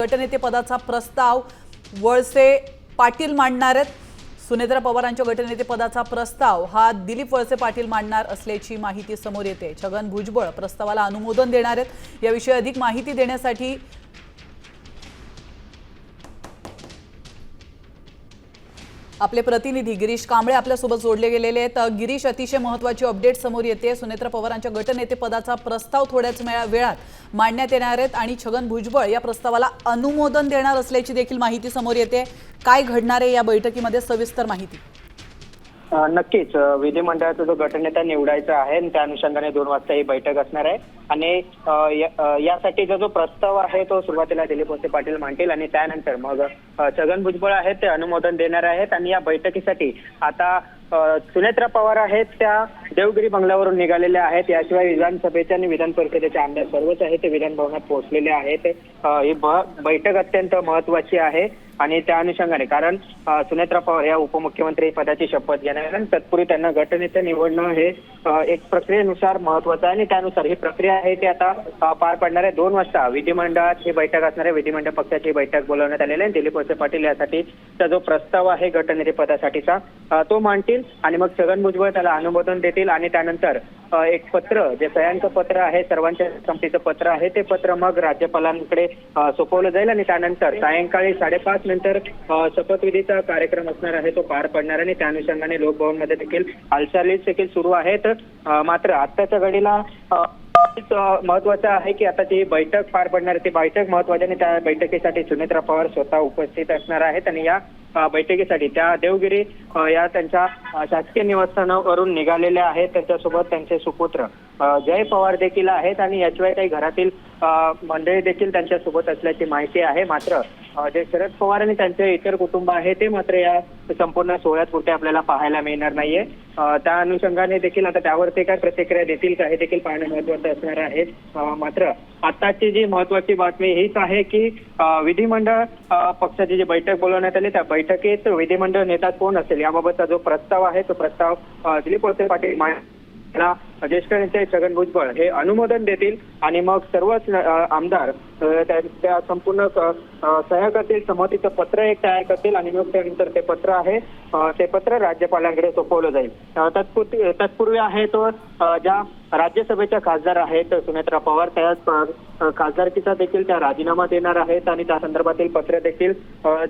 गटनेते पदाचा प्रस्ताव वळसे पाटील मांडणार आहेत। सुनेत्रा पवारांच्या गटनेते पदाचा प्रस्ताव हा दिलीप वळसे पाटील मांडणार असल्याची माहिती समोर येते। छगन भुजबळ प्रस्तावाला अनुमोदन देणार आहेत। याविषयी अधिक माहिती देण्यासाठी आपले प्रतिनिधी गिरीश कांबळे आपल्यासोबत जोडले गेलेले आहेत। गिरीश, अतिशय महत्त्वाची अपडेट समोर येते। सुनेत्रा पवारांच्या गटनेते पदाचा प्रस्ताव थोड्याच वेळात मांडण्यात येणार आहेत आणि छगन भुजबळ या प्रस्तावाला अनुमोदन देणार असल्याची देखील माहिती समोर येते। काय घडणार आहे या बैठकीमध्ये, सविस्तर माहिती? नक्कीच विधिमंडळाचा जो गटनेता निवडायचा आहे आणि त्या अनुषंगाने 2 वाजता ही बैठक असणार आहे आणि यासाठीचा जो प्रस्ताव आहे तो सुरुवातीला दिलीप वळसे पाटील मांडतील आणि त्यानंतर मग छगन भुजबळ आहेत ते अनुमोदन देणार आहेत। आणि या बैठकीसाठी आता सुनेत्रा पवार आहेत त्या देवगिरी बंगल्यावरून निघालेल्या आहेत। याशिवाय विधानसभेच्या आणि विधान परिषदेचे आमदार सर्वच आहेत ते विधान भवनात पोहोचलेले आहेत। ही बैठक अत्यंत महत्त्वाची आहे आणि त्या अनुषंगाने कारण सुनेत्रा पवार या उपमुख्यमंत्री पदाची शपथ घेणार आणि तत्पूर्वी त्यांना गटनेते निवडणं हे एक प्रक्रियेनुसार महत्त्वाचं आहे आणि त्यानुसार ही प्रक्रिया आहे ती आता पार पडणार आहे। 2 वाजता विधिमंडळात ही बैठक असणार आहे। विधिमंडळ पक्षाची बैठक बोलवण्यात आलेली आहे। दिलीप वळसे पाटील यासाठीचा जो प्रस्ताव आहे गटनेते पदासाठीचा तो मांडतील आणि मग छगन भुजबळ त्याला अनुमोदन देतील आणि त्यानंतर एक पत्र जे सह्यांचं पत्र आहे, सर्वांच्या संमतीचं पत्र आहे, ते पत्र मग राज्यपालांकडे सोपवलं जाईल आणि त्यानंतर सायंकाळी 5:30 नंतर शपथविधीचा कार्यक्रम असणार आहे तो पार पडणार आणि त्या अनुषंगाने लोकभवनमध्ये देखील हालचाली देखील सुरू आहेत। मात्र आत्ताच्या घडीला महत्वाचं आहे की आता जी बैठक पार पडणार आहे ती बैठक महत्वाची आणि त्या बैठकीसाठी सुनेत्रा पवार स्वतः उपस्थित असणार आहेत आणि या बैठकीसाठी त्या देवगिरी या त्यांच्या शासकीय निवासस्थानावरून निघालेल्या आहेत। त्यांच्यासोबत त्यांचे सुपुत्र जय पवार देखील आहेत आणि याशिवाय काही घरातील मंडळी देखील त्यांच्यासोबत असल्याची माहिती आहे। मात्र जे शरद पवार आणि त्यांचे इतर कुटुंब आहे ते मात्र या संपूर्ण सोहळ्यात कुठे आपल्याला पाहायला मिळणार नाहीये। त्या अनुषंगाने देखील आता त्यावरती काय प्रतिक्रिया देतील का हे देखील पाहणं महत्त्वाचं असणार आहे। मात्र आताची जी महत्त्वाची बातमी हीच आहे की विधिमंडळ पक्षाची जी बैठक बोलवण्यात आली त्या बैठकीत विधिमंडळ नेता कोण असेल याबाबतचा जो प्रस्ताव आहे तो प्रस्ताव दिलीप वळसे पाटील ज्येष्ठ नेते छगन भुजबळ हे अनुमोदन देतील आणि मग सर्वच आमदार त्या संपूर्ण सह्या करतील, संमतीचं पत्र एक तयार करतील आणि मग त्यानंतर ते पत्र आहे ते पत्र राज्यपालांकडे सोपवलं जाईल। तत्पूर्वी आहे तो ज्या राज्यसभेच्या खासदार आहेत सुनेत्रा पवार त्या खासदारकीचा देखील त्या राजीनामा देणार आहेत आणि त्या संदर्भातील पत्र देखील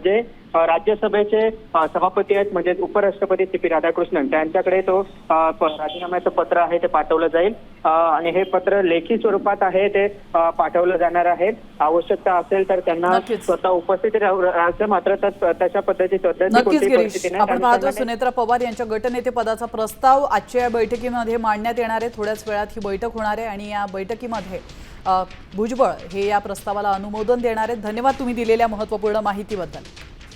जे राज्यसभेचे सभापती आहेत म्हणजे उपराष्ट्रपती CP राधाकृष्णन त्यांच्याकडे तो राजीनाम्याचं पत्र आहे ते पाठवलं जाईल आणि हे पत्र लेखी स्वरूपात आहे ते पाठवलं जाणार आहे। आवश्यकता असेल तर त्यांना स्वतः उपस्थित राहायचं मात्र तशा पद्धतीची आपण पाहतो सुनेत्रा पवार यांच्या गटनेते पदाचा प्रस्ताव आजच्या बैठकीमध्ये मांडण्यात येणार आहे। थोड्याच वेळात ही बैठक होणार आहे आणि या बैठकीमध्ये भुजबळ हे या प्रस्तावाला अनुमोदन देणार आहेत। धन्यवाद तुम्ही दिलेल्या महत्त्वपूर्ण माहितीबद्दल।